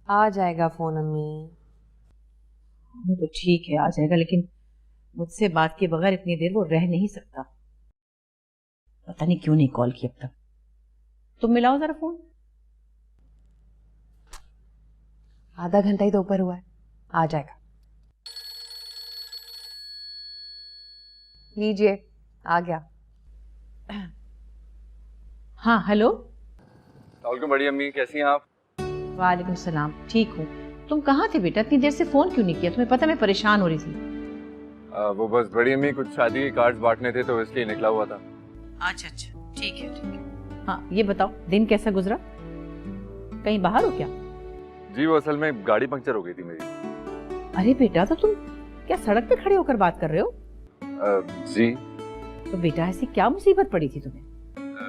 आ जाएगा फोन अम्मी। वो तो ठीक है, आ जाएगा, लेकिन मुझसे बात के बगैर इतनी देर वो रह नहीं सकता। पता नहीं क्यों नहीं कॉल किया अब तक। तुम मिलाओ जरा फोन। आधा घंटा ही तो ऊपर हुआ है, आ जाएगा। लीजिए, आ गया। हाँ, हेलो। बड़ी अम्मी, कैसी हैं आप? वालेकुम सलाम, ठीक हूँ। तुम कहाँ थे बेटा? इतनी देर से फोन क्यों नहीं किया? तुम्हें पता मैं परेशान हो रही थी। वो बस बड़ी अम्मी कुछ शादी के कार्ड्स बांटने थे तो इसलिए निकला हुआ था। अच्छा अच्छा, ठीक है ठीक है। हाँ, ये बताओ दिन कैसा गुजरा? कहीं बाहर हो क्या? जी वो असल में गाड़ी पंक्चर हो गई थी मेरी। अरे बेटा, तो तुम क्या सड़क पे खड़े होकर बात कर रहे हो? जी। तो बेटा ऐसी क्या मुसीबत पड़ी थी तुम्हें?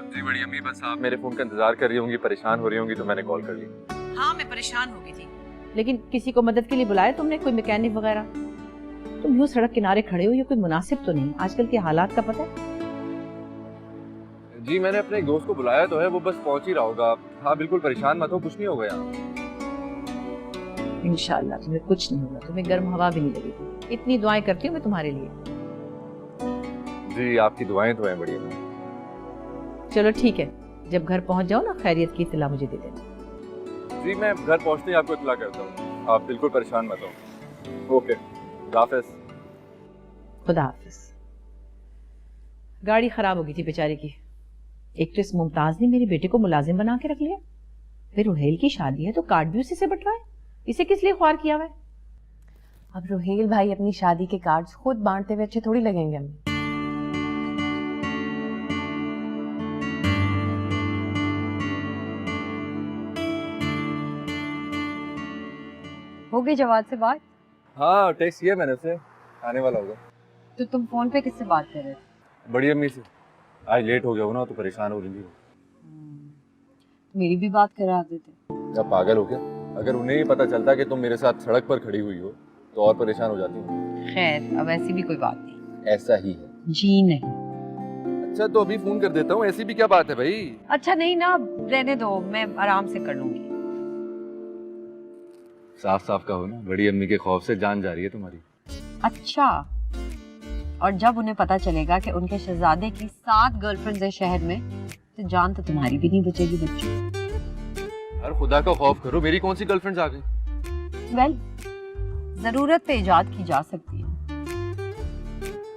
जी बड़ी अम्मी, बस आप मेरे फोन का इंतजार कर रही होंगी, परेशान हो रही होंगी, तो मैंने कॉल कर ली। हाँ, मैं परेशान हो गई थी, लेकिन किसी को मदद के लिए बुलाया तुमने? कोई मैकेनिक वगैरह? तुम यूँ सड़क किनारे खड़े हो, ये कोई मुनासिब तो नहीं। आजकल के हालात का पता है? जी मैंने अपने एक दोस्त को बुलाया तो है, वो बस पहुंच ही रहा होगा। हाँ बिल्कुल परेशान मत हो, कुछ नहीं होगा यहाँ। इंशाल्लाह तुम्हें कुछ नहीं होगा, तुम्हें गर्म हवा भी नहीं लगेगी। इतनी दुआएं करती हूँ मैं तुम्हारे लिए। जी आपकी दुआएं तो हैं बड़ी अम्मी। चलो ठीक है, जब घर पहुंच जाओ ना खैरियत की इत्तला मुझे दे देना। जी मैं घर पहुंचते ही आपको इत्तला करता हूँ, आप बिल्कुल परेशान मत हो। ओके, खुदा हाफिज। खुदा हाफिज। गाड़ी खराब हो गई थी बेचारे की। एक तो इस मुमताज ने मेरे बेटे को मुलाजिम बना के रख लिया, फिर रुहेल की शादी है तो कार्ड भी उसी से बंटवाए। इसे किस लिए ख्वार किया हुआ है? अब रुहेल भाई अपनी शादी के कार्ड्स खुद बांटते हुए अच्छे थोड़ी लगेंगे अम्मी। हो गई जवाद से बात? हाँ टेक्स्ट किया मैंने उसे, आने वाला होगा। तो तुम फोन पे किससे बात कर रहे थे? बड़ी अम्मी से। आज लेट हो गया हो ना, तो परेशान हो रही थी। मेरी भी बात करा देते। क्या पागल हो क्या? अगर उन्हें ही पता चलता कि तुम मेरे साथ सड़क पर खड़ी हुई हो तो और परेशान हो जाती हूँ। खैर, अब ऐसी भी कोई बात नहीं। ऐसा ही है जी नहीं। अच्छा तो अभी फोन कर देता हूँ, ऐसी भी क्या बात है भाई? अच्छा नहीं ना, रहने दो, मैं आराम से कर लूंगी। साफ साफ कहो ना, बड़ी अम्मी के खौफ से जान जा रही है तुम्हारी। अच्छा, और जब उन्हें पता चलेगा कि उनके शहजादे की 7 गर्लफ्रेंड्स है शहर में, तो जान तो तुम्हारी भी नहीं बचेगी बच्चों। अरे खुदा का खौफ करो, मेरी कौन सी गर्लफ्रेंड्स आ गई? वेल, जरूरत पे इजाद की जा सकती है।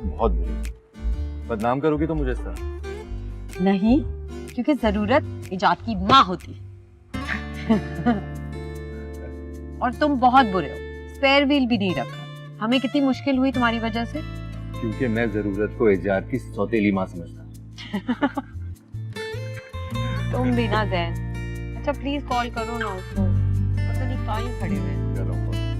बहुत बुरी। बदनाम करोगी तो मुझे इस तरह? नहीं, क्योंकि जरूरत इजाद की माँ होती। और तुम बहुत बुरे हो, स्पेयर व्हील भी नहीं रखा। हमें कितनी मुश्किल हुई तुम्हारी वजह से। क्योंकि मैं जरूरत को इजाद की सौतेली माँ समझता हूँ। तुम भी ना जैन। अच्छा प्लीज कॉल करो ना उसको, पता नहीं कहाँ ही खड़े हुए हैं।